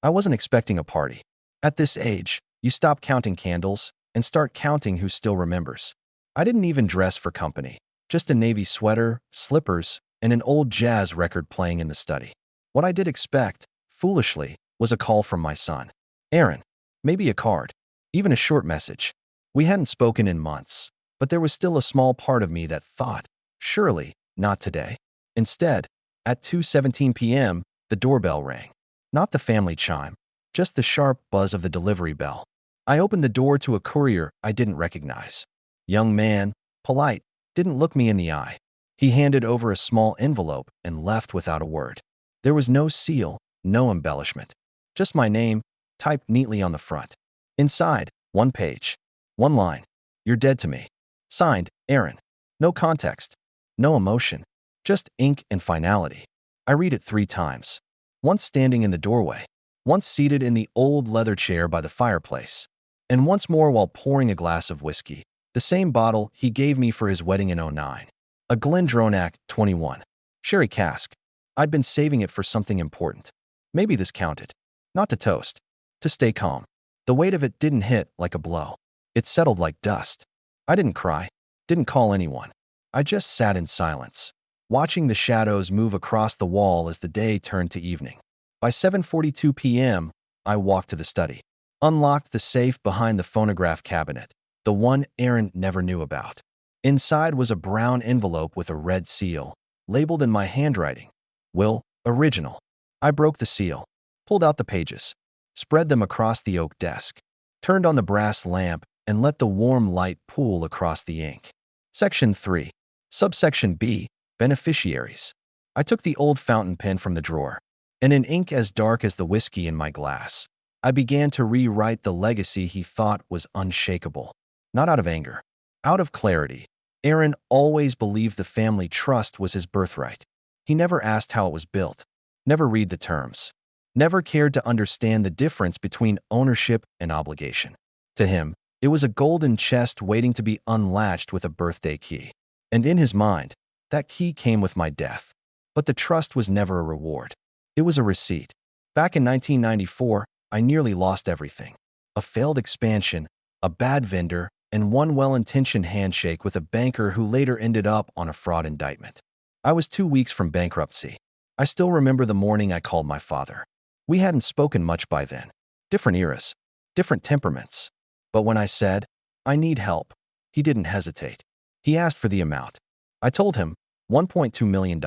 I wasn't expecting a party. At this age, you stop counting candles and start counting who still remembers. I didn't even dress for company, just a navy sweater, slippers, and an old jazz record playing in the study. What I did expect, foolishly, was a call from my son. Aaron. Maybe a card. Even a short message. We hadn't spoken in months, but there was still a small part of me that thought, surely, not today. Instead, at 2:17 p.m., the doorbell rang. Not the family chime, just the sharp buzz of the delivery bell. I opened the door to a courier I didn't recognize. Young man, polite, didn't look me in the eye. He handed over a small envelope and left without a word. There was no seal, no embellishment. Just my name, typed neatly on the front. Inside, one page. One line. You're dead to me. Signed, Aaron. No context. No emotion. Just ink and finality. I read it 3 times. Once standing in the doorway. Once seated in the old leather chair by the fireplace. And once more while pouring a glass of whiskey. The same bottle he gave me for his wedding in '09. A GlenDronach 21. Sherry cask. I'd been saving it for something important. Maybe this counted. Not to toast. To stay calm. The weight of it didn't hit like a blow. It settled like dust. I didn't cry. Didn't call anyone. I just sat in silence, watching the shadows move across the wall as the day turned to evening. By 7:42 p.m., I walked to the study, unlocked the safe behind the phonograph cabinet, the one Aaron never knew about. Inside was a brown envelope with a red seal, labeled in my handwriting. Will, original. I broke the seal, pulled out the pages, spread them across the oak desk, turned on the brass lamp, and let the warm light pool across the ink. Section 3. Subsection B. Beneficiaries. I took the old fountain pen from the drawer, and in ink as dark as the whiskey in my glass, I began to rewrite the legacy he thought was unshakable. Not out of anger. Out of clarity. Aaron always believed the family trust was his birthright. He never asked how it was built, never read the terms, never cared to understand the difference between ownership and obligation. To him, it was a golden chest waiting to be unlatched with a birthday key. And in his mind, that key came with my death. But the trust was never a reward. It was a receipt. Back in 1994, I nearly lost everything. A failed expansion, a bad vendor, and one well-intentioned handshake with a banker who later ended up on a fraud indictment. I was 2 weeks from bankruptcy. I still remember the morning I called my father. We hadn't spoken much by then. Different eras, different temperaments. But when I said, I need help, he didn't hesitate. He asked for the amount. I told him, $1.2 million.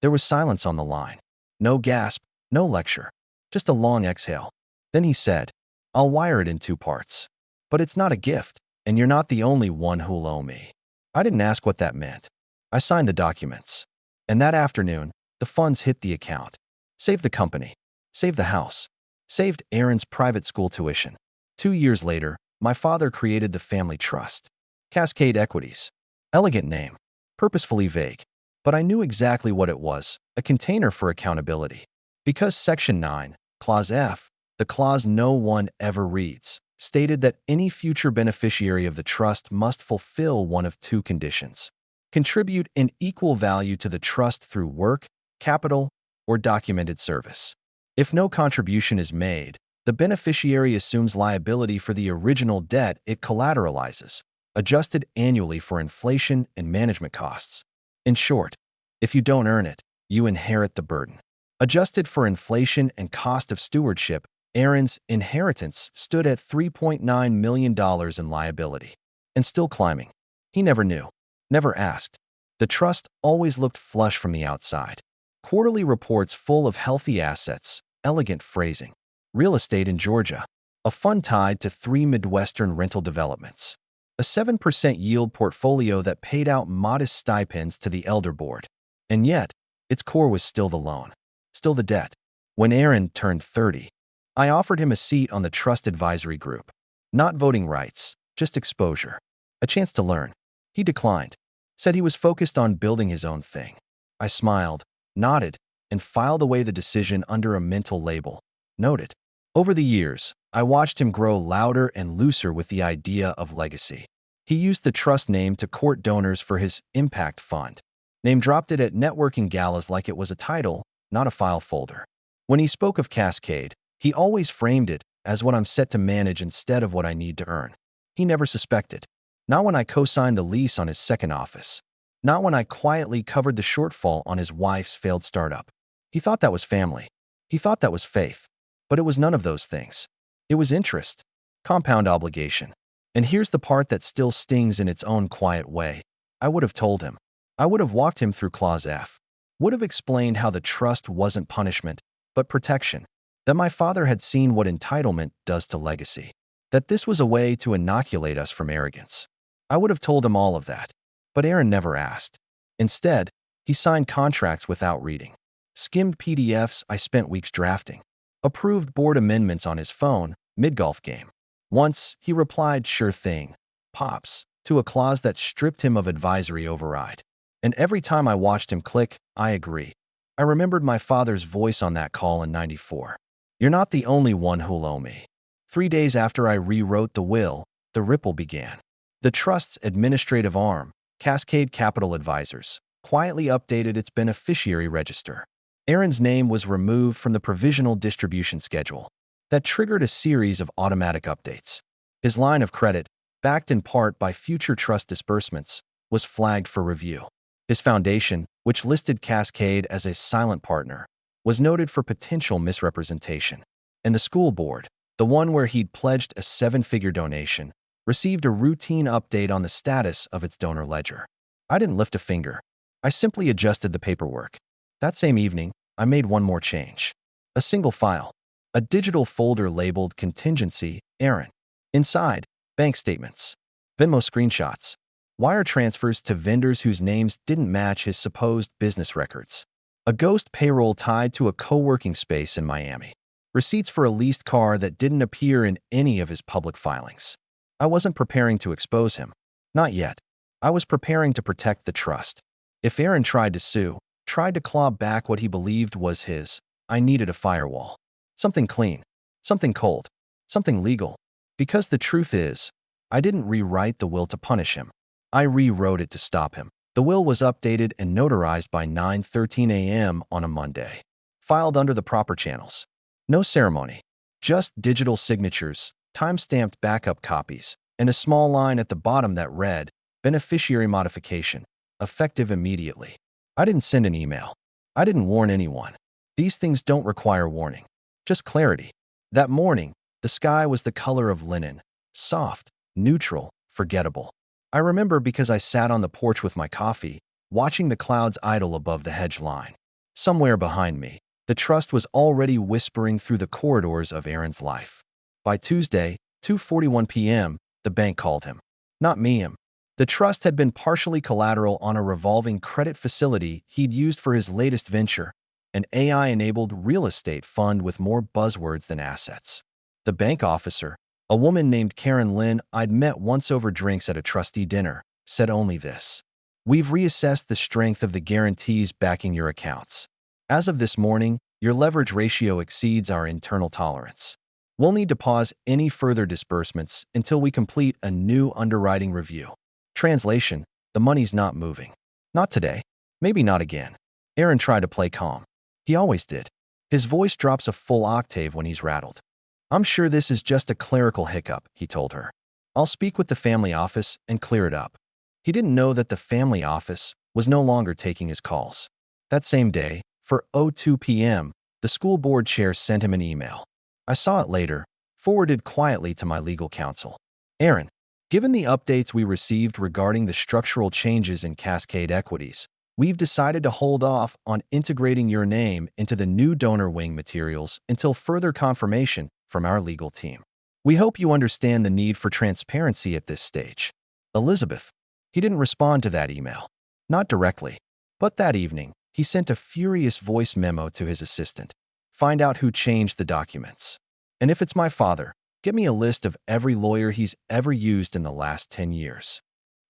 There was silence on the line. No gasp, no lecture. Just a long exhale. Then he said, I'll wire it in 2 parts. But it's not a gift, and you're not the only one who'll owe me. I didn't ask what that meant. I signed the documents. And that afternoon, the funds hit the account. Saved the company. Saved the house. Saved Aaron's private school tuition. 2 years later, my father created the family trust. Cascade Equities. Elegant name. Purposefully vague. But I knew exactly what it was, a container for accountability. Because Section 9, Clause F, the clause no one ever reads, stated that any future beneficiary of the trust must fulfill one of 2 conditions. Contribute in equal value to the trust through work, capital, or documented service. If no contribution is made, the beneficiary assumes liability for the original debt it collateralizes, adjusted annually for inflation and management costs. In short, if you don't earn it, you inherit the burden. Adjusted for inflation and cost of stewardship, Aaron's inheritance stood at $3.9 million in liability. And still climbing. He never knew. Never asked. The trust always looked flush from the outside. Quarterly reports full of healthy assets, elegant phrasing. Real estate in Georgia. A fund tied to 3 Midwestern rental developments. A 7% yield portfolio that paid out modest stipends to the elder board. And yet, its core was still the loan. Still the debt. When Aaron turned 30, I offered him a seat on the trust advisory group. Not voting rights, just exposure. A chance to learn. He declined. Said he was focused on building his own thing. I smiled, nodded, and filed away the decision under a mental label. Noted. Over the years, I watched him grow louder and looser with the idea of legacy. He used the trust name to court donors for his impact fund. Name-dropped it at networking galas like it was a title, not a file folder. When he spoke of Cascade, He always framed it as what I'm set to manage instead of what I need to earn. He never suspected. Not when I co-signed the lease on his second office. Not when I quietly covered the shortfall on his wife's failed startup. He thought that was family. He thought that was faith. But it was none of those things. It was interest. Compound obligation. And here's the part that still stings in its own quiet way. I would have told him. I would have walked him through Clause F. Would have explained how the trust wasn't punishment, but protection. That my father had seen what entitlement does to legacy. That this was a way to inoculate us from arrogance. I would have told him all of that. But Aaron never asked. Instead, he signed contracts without reading. Skimmed PDFs I spent weeks drafting. Approved board amendments on his phone, mid-golf game. Once, he replied, "Sure thing, Pops," to a clause that stripped him of advisory override. And every time I watched him click, "I agree." I remembered my father's voice on that call in '94. "You're not the only one who'll owe me." 3 days after I rewrote the will, the ripple began. The trust's administrative arm, Cascade Capital Advisors, quietly updated its beneficiary register. Aaron's name was removed from the provisional distribution schedule. That triggered a series of automatic updates. His line of credit, backed in part by future trust disbursements, was flagged for review. His foundation, which listed Cascade as a silent partner, was noted for potential misrepresentation. And the school board, the one where he'd pledged a 7-figure donation, received a routine update on the status of its donor ledger. I didn't lift a finger. I simply adjusted the paperwork. That same evening, I made one more change. A single file. A digital folder labeled Contingency, Aaron. Inside, bank statements, Venmo screenshots, wire transfers to vendors whose names didn't match his supposed business records, a ghost payroll tied to a co-working space in Miami, receipts for a leased car that didn't appear in any of his public filings. I wasn't preparing to expose him. Not yet. I was preparing to protect the trust. If Aaron tried to sue, tried to claw back what he believed was his, I needed a firewall. Something clean. Something cold. Something legal. Because the truth is, I didn't rewrite the will to punish him. I rewrote it to stop him. The will was updated and notarized by 9:13 a.m. on a Monday. Filed under the proper channels. No ceremony. Just digital signatures, time-stamped backup copies, and a small line at the bottom that read, "Beneficiary modification, effective immediately." I didn't send an email. I didn't warn anyone. These things don't require warning. Just clarity. That morning, the sky was the color of linen. Soft, neutral, forgettable. I remember because I sat on the porch with my coffee, watching the clouds idle above the hedge line. Somewhere behind me, the trust was already whispering through the corridors of Aaron's life. By Tuesday, 2:41 p.m., the bank called him. Not me him. The trust had been partially collateral on a revolving credit facility he'd used for his latest venture, an AI-enabled real estate fund with more buzzwords than assets. The bank officer, a woman named Karen Lynn I'd met once over drinks at a trustee dinner, said only this: "We've reassessed the strength of the guarantees backing your accounts. As of this morning, your leverage ratio exceeds our internal tolerance. We'll need to pause any further disbursements until we complete a new underwriting review." Translation: the money's not moving. Not today. Maybe not again. Aaron tried to play calm. He always did. His voice drops a full octave when he's rattled. "I'm sure this is just a clerical hiccup," he told her. "I'll speak with the family office and clear it up." He didn't know that the family office was no longer taking his calls. That same day, for 02 p.m., the school board chair sent him an email. I saw it later, forwarded quietly to my legal counsel. "Aaron, given the updates we received regarding the structural changes in Cascade Equities, we've decided to hold off on integrating your name into the new donor wing materials until further confirmation from our legal team. We hope you understand the need for transparency at this stage. Elizabeth." He didn't respond to that email. Not directly. But that evening, he sent a furious voice memo to his assistant. "Find out who changed the documents. And if it's my father, get me a list of every lawyer he's ever used in the last 10 years.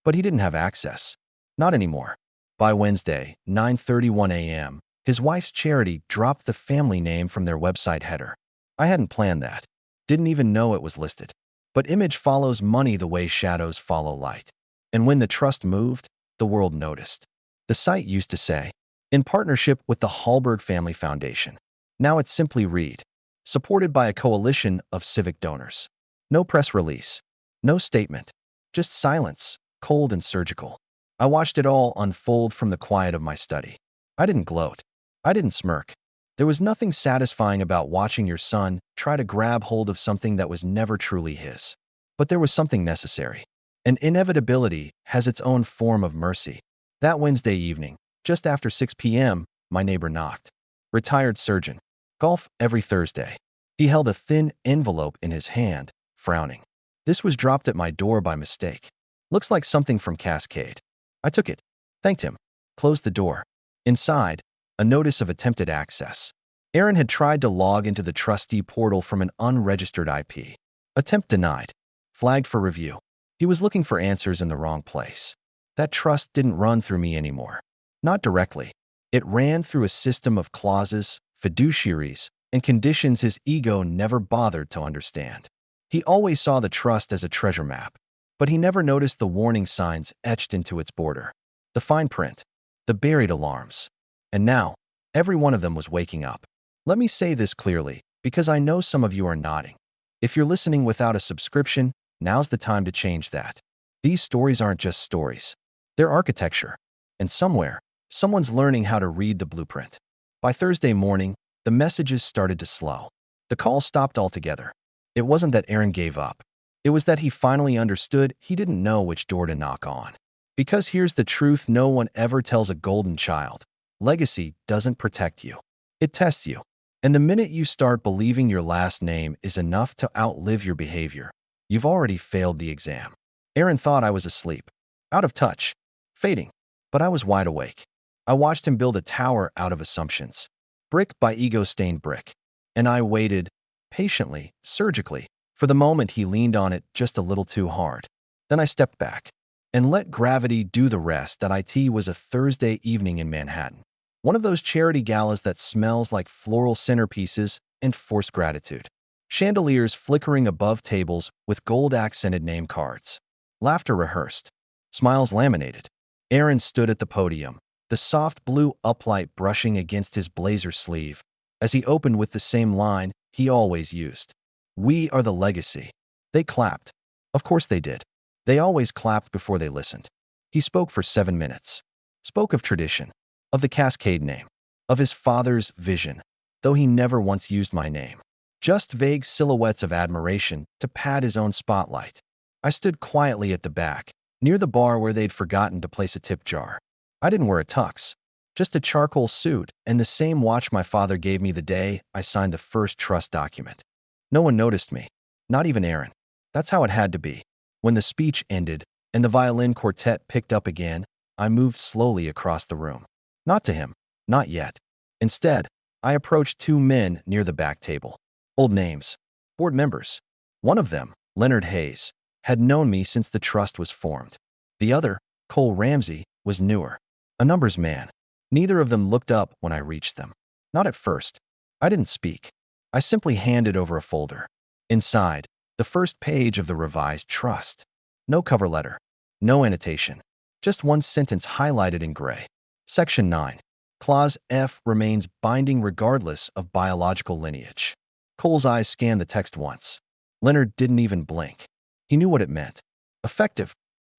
But he didn't have access. Not anymore. By Wednesday, 9:31 a.m., his wife's charity dropped the family name from their website header. I hadn't planned that. Didn't even know it was listed. But image follows money the way shadows follow light. And when the trust moved, the world noticed. The site used to say, "In partnership with the Hallberg Family Foundation." Now it's simply read, supported by a coalition of civic donors. No press release. No statement. Just silence, cold and surgical. I watched it all unfold from the quiet of my study. I didn't gloat. I didn't smirk. There was nothing satisfying about watching your son try to grab hold of something that was never truly his. But there was something necessary. And inevitability has its own form of mercy. That Wednesday evening, just after 6 p.m., my neighbor knocked. Retired surgeon. Golf every Thursday. He held a thin envelope in his hand, frowning. This was dropped at my door by mistake. Looks like something from Cascade. I took it, thanked him, closed the door. Inside, a notice of attempted access. Aaron had tried to log into the trustee portal from an unregistered IP. Attempt denied. Flagged for review. He was looking for answers in the wrong place. That trust didn't run through me anymore. Not directly. It ran through a system of clauses, fiduciaries, and conditions his ego never bothered to understand. He always saw the trust as a treasure map, but he never noticed the warning signs etched into its border. The fine print. The buried alarms. And now, every one of them was waking up. Let me say this clearly, because I know some of you are nodding. If you're listening without a subscription, now's the time to change that. These stories aren't just stories. They're architecture. And somewhere, someone's learning how to read the blueprint. By Thursday morning, the messages started to slow. The calls stopped altogether. It wasn't that Aaron gave up. It was that he finally understood he didn't know which door to knock on. Because here's the truth no one ever tells a golden child. Legacy doesn't protect you. It tests you. And the minute you start believing your last name is enough to outlive your behavior, you've already failed the exam. Aaron thought I was asleep, out of touch, fading, but I was wide awake. I watched him build a tower out of assumptions, brick by ego-stained brick, and I waited, patiently, surgically, for the moment he leaned on it just a little too hard. Then I stepped back and let gravity do the rest. IT was a Thursday evening in Manhattan. One of those charity galas that smells like floral centerpieces and forced gratitude. Chandeliers flickering above tables with gold-accented name cards. Laughter rehearsed. Smiles laminated. Aaron stood at the podium, the soft blue uplight brushing against his blazer sleeve, as he opened with the same line he always used. "We are the legacy." They clapped. Of course they did. They always clapped before they listened. He spoke for 7 minutes. Spoke of tradition, of the Cascade name, of his father's vision, though he never once used my name. Just vague silhouettes of admiration to pad his own spotlight. I stood quietly at the back, near the bar where they'd forgotten to place a tip jar. I didn't wear a tux, just a charcoal suit and the same watch my father gave me the day I signed the first trust document. No one noticed me, not even Aaron. That's how it had to be. When the speech ended and the violin quartet picked up again, I moved slowly across the room. Not to him, not yet. Instead, I approached 2 men near the back table. Old names, board members. One of them, Leonard Hayes, had known me since the trust was formed. The other, Cole Ramsey, was newer. A numbers man. Neither of them looked up when I reached them. Not at first. I didn't speak. I simply handed over a folder. Inside, the first page of the revised trust. No cover letter. No annotation. Just one sentence highlighted in gray. Section 9. Clause F remains binding regardless of biological lineage. Cole's eyes scanned the text once. Leonard didn't even blink. He knew what it meant. Effective,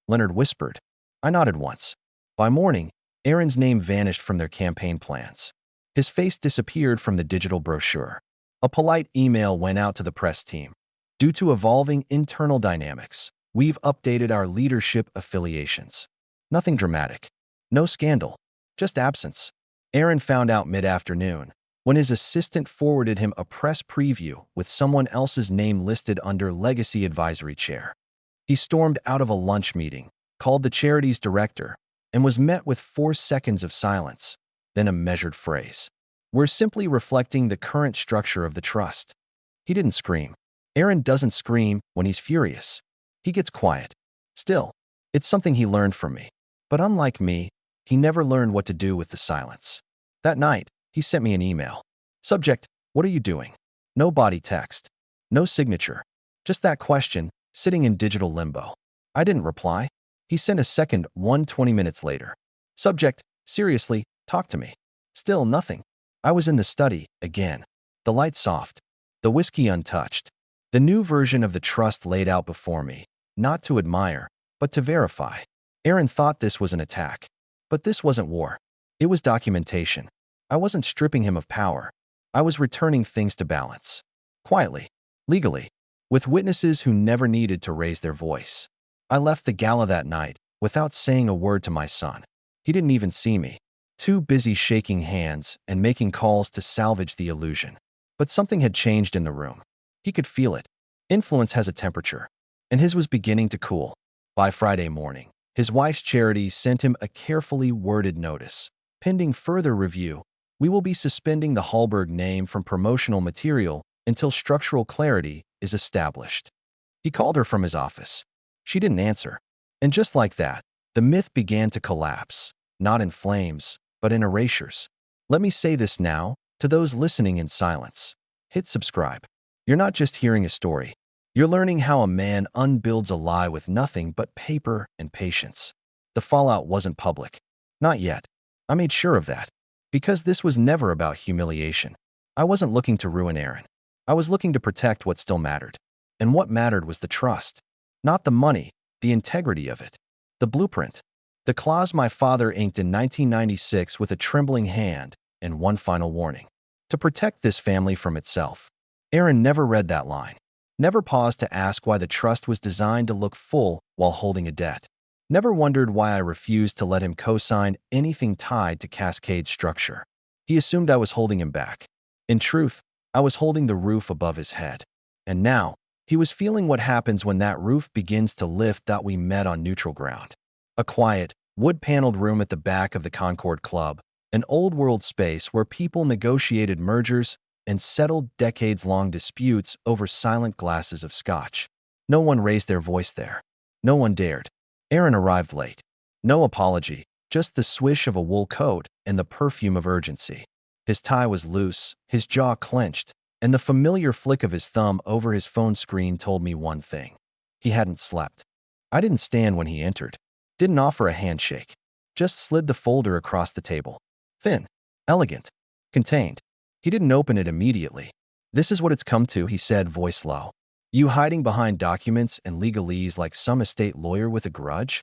Leonard whispered. I nodded once. By morning, Aaron's name vanished from their campaign plans. His face disappeared from the digital brochure. A polite email went out to the press team. Due to evolving internal dynamics, we've updated our leadership affiliations. Nothing dramatic. No scandal. Just absence. Aaron found out mid-afternoon, when his assistant forwarded him a press preview with someone else's name listed under Legacy Advisory Chair. He stormed out of a lunch meeting, called the charity's director, and was met with 4 seconds of silence, then a measured phrase. We're simply reflecting the current structure of the trust. He didn't scream. Aaron doesn't scream when he's furious. He gets quiet. Still, it's something he learned from me. But unlike me, he never learned what to do with the silence. That night, he sent me an email. Subject, what are you doing? No body text. No signature. Just that question, sitting in digital limbo. I didn't reply. He sent a second one 20 minutes later. Subject, seriously, talk to me. Still nothing. I was in the study, again. The light soft. the whiskey untouched. The new version of the trust laid out before me, not to admire, but to verify. Aaron thought this was an attack. But this wasn't war. It was documentation. I wasn't stripping him of power. I was returning things to balance. Quietly. Legally. With witnesses who never needed to raise their voice. I left the gala that night without saying a word to my son. He didn't even see me. Too busy shaking hands and making calls to salvage the illusion. But something had changed in the room. He could feel it. Influence has a temperature. And his was beginning to cool. By Friday morning, his wife's charity sent him a carefully worded notice. Pending further review, we will be suspending the Hallberg name from promotional material until structural clarity is established. He called her from his office. She didn't answer. And just like that, the myth began to collapse, not in flames, but in erasures. Let me say this now, to those listening in silence. Hit subscribe. You're not just hearing a story. You're learning how a man unbuilds a lie with nothing but paper and patience. The fallout wasn't public. Not yet. I made sure of that. Because this was never about humiliation. I wasn't looking to ruin Aaron. I was looking to protect what still mattered. And what mattered was the trust. Not the money, the integrity of it. The blueprint. The clause my father inked in 1996 with a trembling hand and one final warning. To protect this family from itself. Aaron never read that line. Never paused to ask why the trust was designed to look full while holding a debt. Never wondered why I refused to let him co-sign anything tied to Cascade's structure. He assumed I was holding him back. In truth, I was holding the roof above his head. And now, he was feeling what happens when that roof begins to lift. That we met on neutral ground. A quiet, wood-paneled room at the back of the Concord Club, an old-world space where people negotiated mergers and settled decades-long disputes over silent glasses of scotch. No one raised their voice there. No one dared. Aaron arrived late. No apology, just the swish of a wool coat and the perfume of urgency. His tie was loose, his jaw clenched, and the familiar flick of his thumb over his phone screen told me one thing. He hadn't slept. I didn't stand when he entered. Didn't offer a handshake. Just slid the folder across the table. Thin. Elegant. Contained. He didn't open it immediately. This is what it's come to, he said, voice low. You hiding behind documents and legalese like some estate lawyer with a grudge?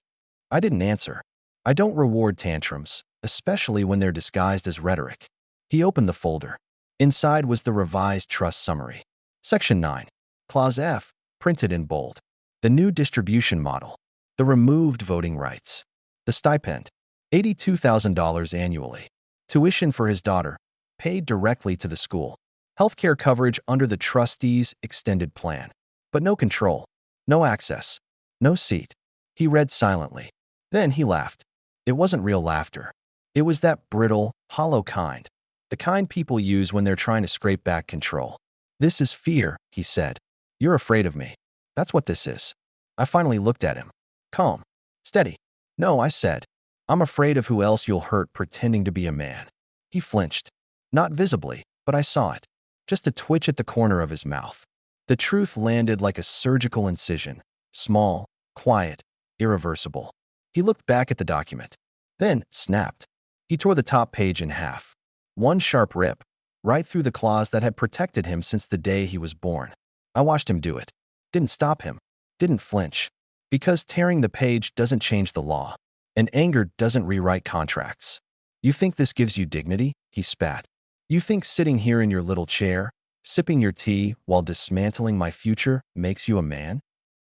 I didn't answer. I don't reward tantrums, especially when they're disguised as rhetoric. He opened the folder. Inside was the revised trust summary. Section 9. Clause F, printed in bold. The new distribution model. The removed voting rights. The stipend. $82,000 annually. Tuition for his daughter. Paid directly to the school. Healthcare coverage under the trustee's extended plan. But no control. No access. No seat. He read silently. Then he laughed. It wasn't real laughter. It was that brittle, hollow kind. The kind people use when they're trying to scrape back control. This is fear, he said. You're afraid of me. That's what this is. I finally looked at him. Calm. Steady. No, I said. I'm afraid of who else you'll hurt pretending to be a man. He flinched. Not visibly, but I saw it. Just a twitch at the corner of his mouth. The truth landed like a surgical incision. Small, quiet, irreversible. He looked back at the document. Then, snapped. He tore the top page in half. One sharp rip, right through the clause that had protected him since the day he was born. I watched him do it. Didn't stop him. Didn't flinch. Because tearing the page doesn't change the law. And anger doesn't rewrite contracts. You think this gives you dignity? He spat. You think sitting here in your little chair, sipping your tea while dismantling my future makes you a man?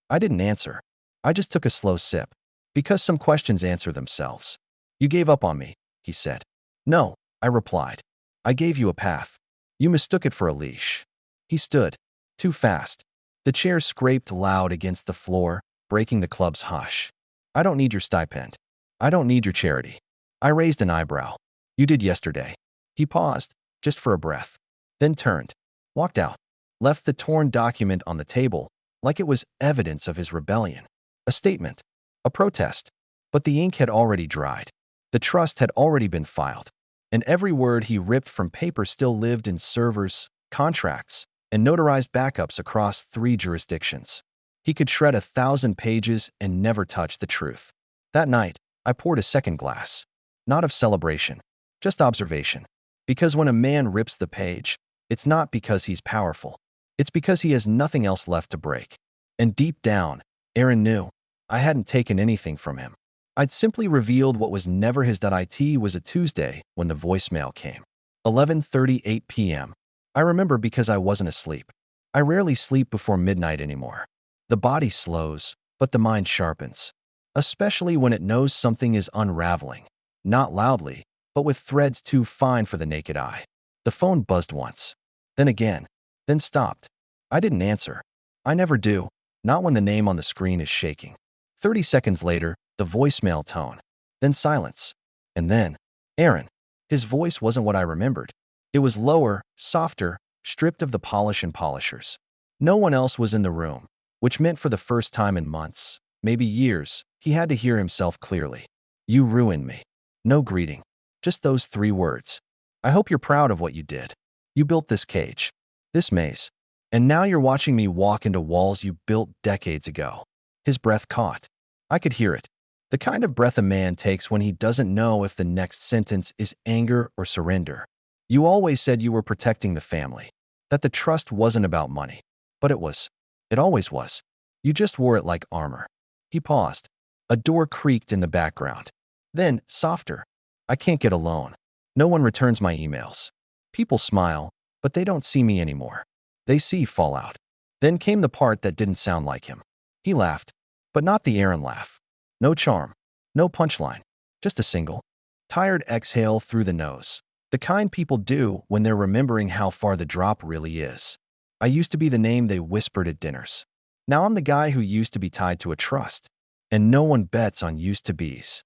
I didn't answer. I just took a slow sip. Because some questions answer themselves. You gave up on me, he said. No, I replied. I gave you a path. You mistook it for a leash. He stood. Too fast. The chair scraped loud against the floor, breaking the club's hush. I don't need your stipend. I don't need your charity. I raised an eyebrow. You did yesterday. He paused, just for a breath. Then turned. Walked out. Left the torn document on the table, like it was evidence of his rebellion. A statement. A protest. But the ink had already dried. The trust had already been filed. And every word he ripped from paper still lived in servers, contracts, and notarized backups across 3 jurisdictions. He could shred 1,000 pages and never touch the truth. That night, I poured a second glass. Not of celebration, just observation. Because when a man rips the page, it's not because he's powerful. It's because he has nothing else left to break. And deep down, Aaron knew I hadn't taken anything from him. I'd simply revealed what was never his. It was a Tuesday when the voicemail came. 11:38 p.m. I remember because I wasn't asleep. I rarely sleep before midnight anymore. The body slows, but the mind sharpens, especially when it knows something is unraveling. Not loudly, but with threads too fine for the naked eye. The phone buzzed once, then again, then stopped. I didn't answer. I never do, not when the name on the screen is shaking. 30 seconds later, the voicemail tone, then silence, and then, Aaron. His voice wasn't what I remembered. It was lower, softer, stripped of the polish and polishers. No one else was in the room, which meant for the first time in months, maybe years, he had to hear himself clearly. You ruined me. No greeting. Just those 3 words. I hope you're proud of what you did. You built this cage, this maze, and now you're watching me walk into walls you built decades ago. His breath caught. I could hear it. The kind of breath a man takes when he doesn't know if the next sentence is anger or surrender. You always said you were protecting the family, that the trust wasn't about money. But it was. It always was. You just wore it like armor. He paused. A door creaked in the background. Then, softer. I can't get a loan. No one returns my emails. People smile, but they don't see me anymore. They see fallout. Then came the part that didn't sound like him. He laughed, but not the Aaron laugh. No charm, no punchline, just a single, tired exhale through the nose. The kind people do when they're remembering how far the drop really is. I used to be the name they whispered at dinners. Now I'm the guy who used to be tied to a trust. And no one bets on used to be's.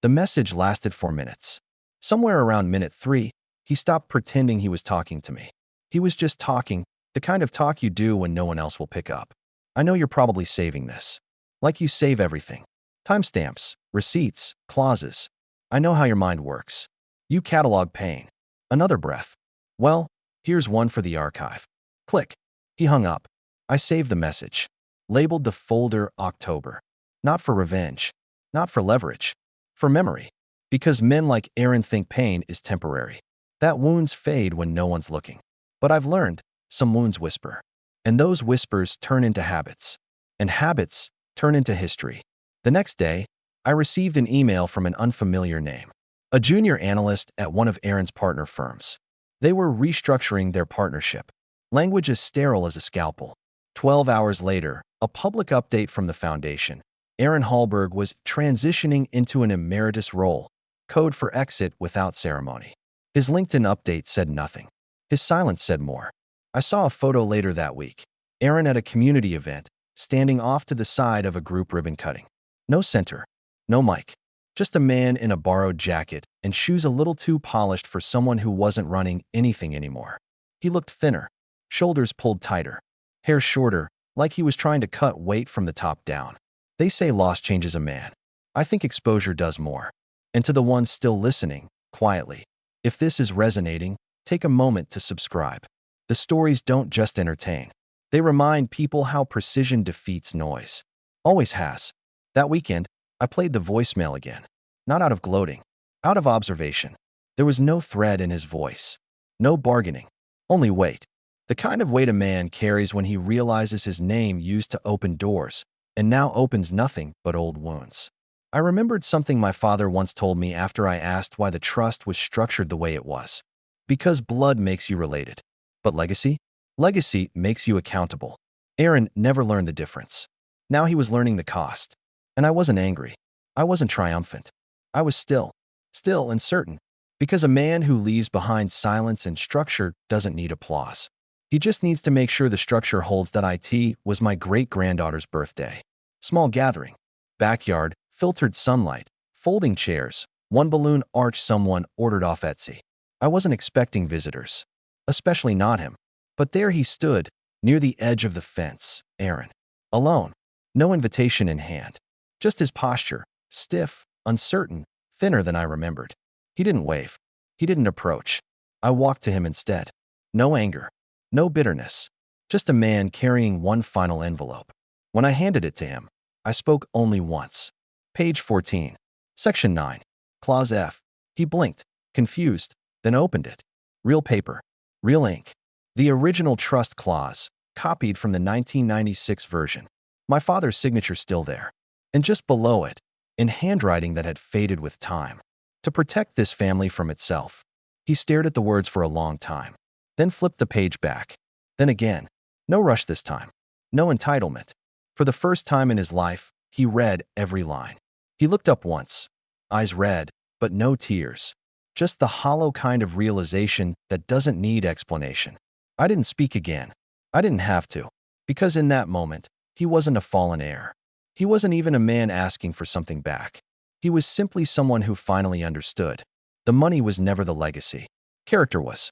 The message lasted 4 minutes. Somewhere around minute 3, he stopped pretending he was talking to me. He was just talking, the kind of talk you do when no one else will pick up. I know you're probably saving this. Like you save everything. Timestamps, receipts, clauses. I know how your mind works. You catalog pain. Another breath. Well, here's one for the archive. Click. He hung up. I saved the message. Labeled the folder October. Not for revenge. Not for leverage. For memory. Because men like Aaron think pain is temporary. That wounds fade when no one's looking. But I've learned, some wounds whisper. And those whispers turn into habits. And habits turn into history. The next day, I received an email from an unfamiliar name. A junior analyst at one of Aaron's partner firms. They were restructuring their partnership. Language as sterile as a scalpel. 12 hours later, a public update from the foundation. Aaron Hallberg was transitioning into an emeritus role. Code for exit without ceremony. His LinkedIn update said nothing. His silence said more. I saw a photo later that week. Aaron at a community event, standing off to the side of a group ribbon cutting. No center. No mic. Just a man in a borrowed jacket and shoes a little too polished for someone who wasn't running anything anymore. He looked thinner. Shoulders pulled tighter. Hair shorter, like he was trying to cut weight from the top down. They say loss changes a man. I think exposure does more. And to the ones still listening, quietly, if this is resonating, take a moment to subscribe. The stories don't just entertain. They remind people how precision defeats noise. Always has. That weekend, I played the voicemail again. Not out of gloating. Out of observation. There was no thread in his voice. No bargaining. Only weight. The kind of weight a man carries when he realizes his name used to open doors, and now opens nothing but old wounds. I remembered something my father once told me after I asked why the trust was structured the way it was. Because blood makes you related. But legacy? Legacy makes you accountable. Aaron never learned the difference. Now he was learning the cost. And I wasn't angry. I wasn't triumphant. I was still uncertain. Because a man who leaves behind silence and structure doesn't need applause. He just needs to make sure the structure holds. It was my great-granddaughter's birthday. Small gathering. Backyard, filtered sunlight, folding chairs, one balloon arch someone ordered off Etsy. I wasn't expecting visitors. Especially not him. But there he stood, near the edge of the fence, Aaron. Alone. No invitation in hand. Just his posture, stiff, uncertain, thinner than I remembered. He didn't wave. He didn't approach. I walked to him instead. No anger. No bitterness. Just a man carrying one final envelope. When I handed it to him, I spoke only once. Page 14. Section 9. Clause F. He blinked, confused, then opened it. Real paper. Real ink. The original trust clause, copied from the 1996 version. My father's signature still there. And just below it, in handwriting that had faded with time. To protect this family from itself, he stared at the words for a long time, then flipped the page back. Then again. No rush this time. No entitlement. For the first time in his life, he read every line. He looked up once. Eyes red, but no tears. Just the hollow kind of realization that doesn't need explanation. I didn't speak again. I didn't have to. Because in that moment, he wasn't a fallen heir. He wasn't even a man asking for something back. He was simply someone who finally understood. The money was never the legacy. Character was.